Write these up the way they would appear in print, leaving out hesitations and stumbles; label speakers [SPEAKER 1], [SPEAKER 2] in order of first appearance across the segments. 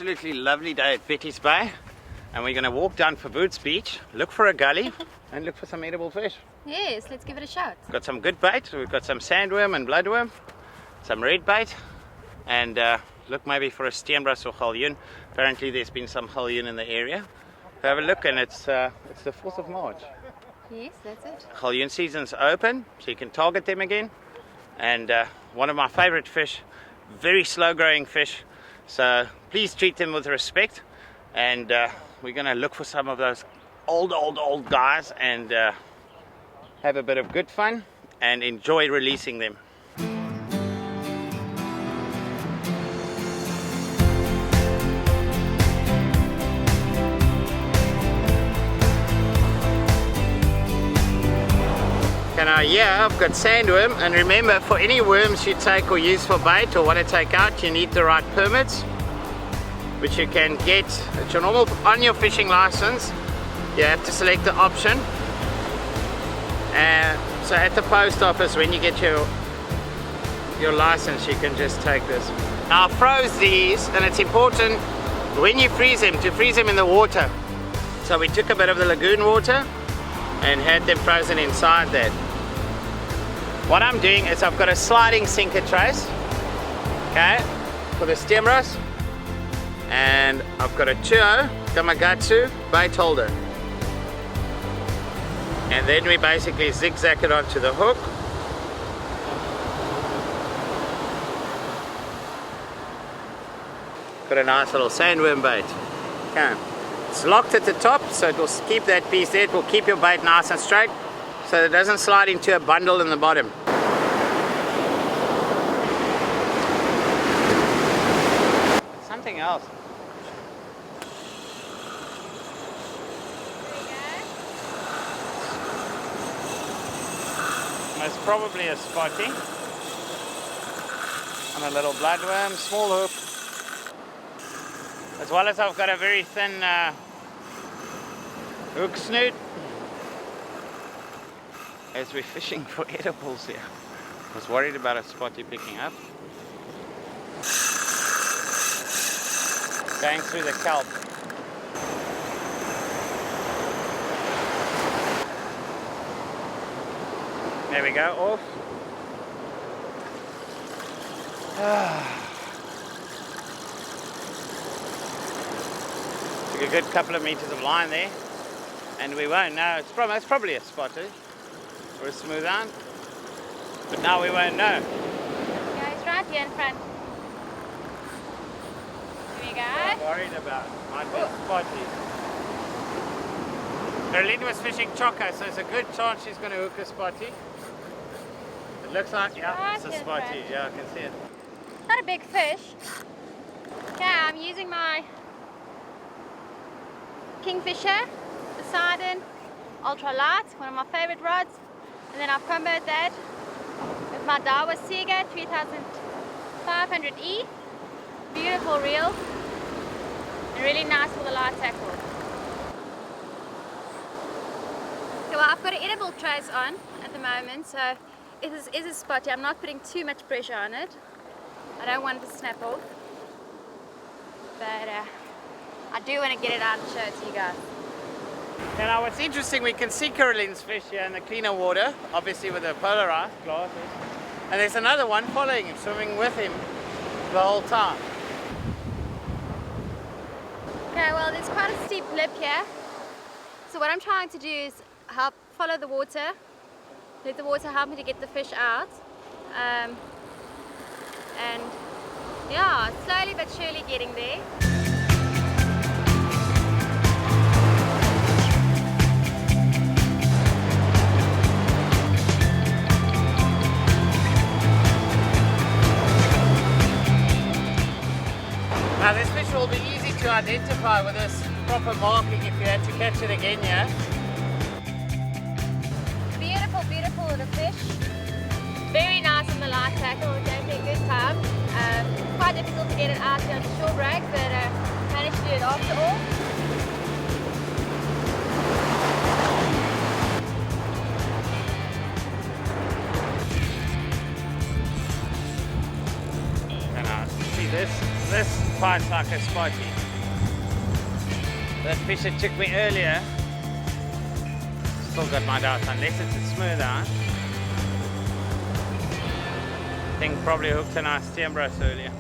[SPEAKER 1] absolutely lovely day at Betties Bay, and we're going to walk down for Boots Beach, look for a gully and look for some edible fish.
[SPEAKER 2] Yes, let's give it a shot.
[SPEAKER 1] We've got some good bait. We've got some sandworm and bloodworm, some red bait, and look maybe for a steenbras or galjoen. Apparently there's been some galjoen in the area. Have a look, and it's the 4th of March.
[SPEAKER 2] Yes, that's it.
[SPEAKER 1] Galjoen season's open, so you can target them again. And one of my favorite fish, very slow growing fish, so please treat them with respect. And we're going to look for some of those old guys and have a bit of good fun and enjoy releasing them. Now here I've got sandworm, and remember, for any worms you take or use for bait or want to take out, you need the right permits, which you can get at your normal, on your fishing license. You have to select the option, and so at the post office when you get your license you can just take this. Now I froze these, and it's important when you freeze them to freeze them in the water. So we took a bit of the lagoon water and had them frozen inside that. What I'm doing is I've got a sliding sinker trace, okay, for the steenbras, and I've got a Chuo Gamakatsu bait holder, and then we basically zigzag it onto the hook. Got a nice little sandworm bait. Okay. It's locked at the top, so it will keep that piece there. It will keep your bait nice and straight, so it doesn't slide into a bundle in the bottom. Something else. Most probably a spotty and a little bloodworm, small hook. As well as I've got a very thin hook snoot, as we're fishing for edibles here. I was worried about a spotty picking up. Going through the kelp. There we go, off. Took a good couple of meters of line there, and we won't know. It's probably a spotty or a smooth hound, but now we won't know.
[SPEAKER 2] Yeah, he's right here in front. There we go.
[SPEAKER 1] What I'm worried about might be a spotty. Berlin was fishing choco, so there's a good chance she's going to hook a spotty. It looks like, yeah, it's a spotty. Yeah, I can see it.
[SPEAKER 2] Not a big fish. Okay, I'm using my Kingfisher, the Sardin, ultra light, one of my favorite rods, and then I've comboed that with my Dawa Sega 3500E, beautiful reel, and really nice for the light tackle. Okay, well I've got an edible trace on at the moment, so it is a spotty. I'm not putting too much pressure on it. I don't want it to snap off, but I do want to get it out and show it to you guys.
[SPEAKER 1] Now what's interesting, we can see Caroline's fish here in the cleaner water, obviously with the polarized glasses. And there's another one following him, swimming with him the whole time.
[SPEAKER 2] Okay, well there's quite a steep lip here. So what I'm trying to do is help follow the water. Let the water help me to get the fish out. And yeah, slowly but surely getting there.
[SPEAKER 1] Now this fish will be easy to identify with this proper marking if you had to catch it again, yeah?
[SPEAKER 2] Beautiful, beautiful little fish. Very nice on the light tackle, we're going to a good time. Quite difficult to get it out here on the shore break, but managed to do it after all.
[SPEAKER 1] And see this fights like a spotty. That fish that took me earlier, still got my doubts, unless it's a smooth out. I think probably hooked a nice timbros earlier.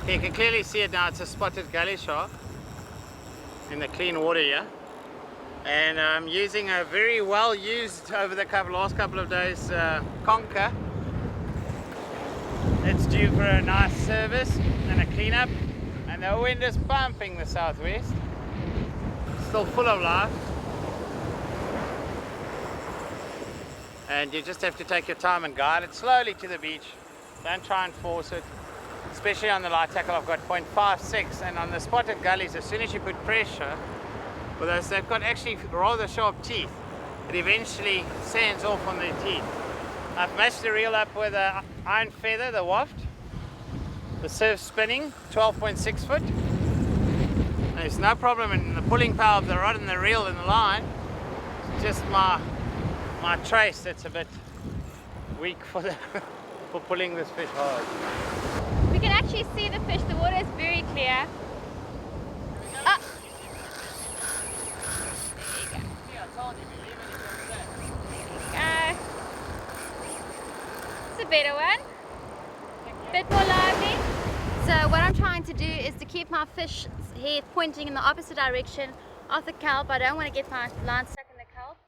[SPEAKER 1] You can clearly see it now, it's a spotted gully shark in the clean water here. And I'm using a very well used over the last couple of days conker. It's due for a nice service and a cleanup, and the wind is pumping the southwest. Still full of life. And you just have to take your time and guide it slowly to the beach. Don't try and force it. Especially on the light tackle, I've got 0.56, and on the spotted gullies, as soon as you put pressure, well, they've got actually rather sharp teeth. It eventually sands off on their teeth. I've matched the reel up with an iron feather, the waft, the surf spinning, 12.6 foot. There's no problem in the pulling power of the rod and the reel and the line. It's just my trace that's a bit weak for for pulling this fish hard.
[SPEAKER 2] We can actually see the fish. The water is very clear. Ah. There you go. It's a better one. Bit more lively. So what I'm trying to do is to keep my fish head pointing in the opposite direction of the kelp. I don't want to get my line stuck in the kelp.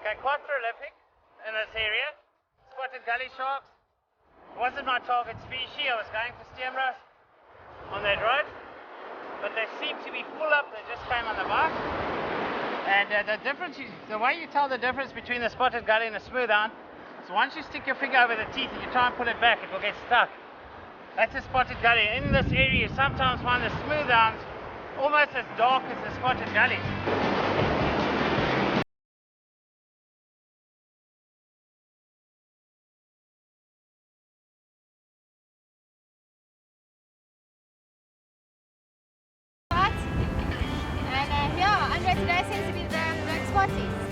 [SPEAKER 1] Okay, quite prolific in this area. Spotted gully sharks. Wasn't my target species. I was going for stemras on that rod, but they seem to be full up. They just came on the bite. And the difference is, the way you tell the difference between the spotted gully and a smooth hound is once you stick your finger over the teeth and you try and pull it back, it will get stuck. That's a spotted gully. In this area, you sometimes find the smooth hounds almost as dark as the spotted gullies.
[SPEAKER 2] And yeah, Andre, today seems to be the Spotties.